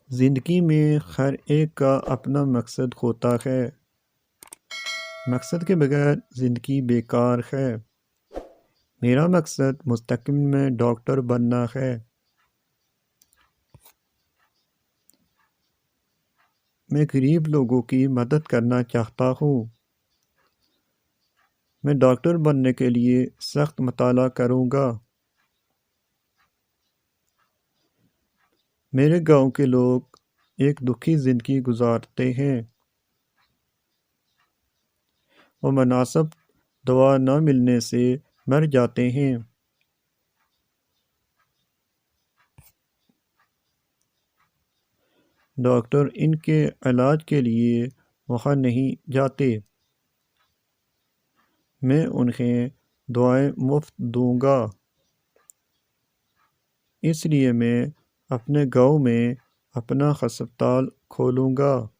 زندگی میں ہر ایک کا اپنا مقصد ہوتا ہے۔ مقصد کے بغیر زندگی بیکار ہے۔ میرا مقصد مستقبل میں ڈاکٹر بننا ہے۔ میں غریب لوگوں کی مدد کرنا چاہتا ہوں۔ میں ڈاکٹر بننے کے لیے سخت مطالعہ کروں گا۔ میرے گاؤں کے لوگ ایک دکھی زندگی گزارتے ہیں۔ وہ مناسب دوا نہ ملنے سے مر جاتے ہیں۔ ڈاکٹر ان کے علاج کے لیے وہاں نہیں جاتے۔ میں انہیں دعائیں مفت دوں گا۔ اس لیے میں اپنے گاؤں میں اپنا ہسپتال کھولوں گا۔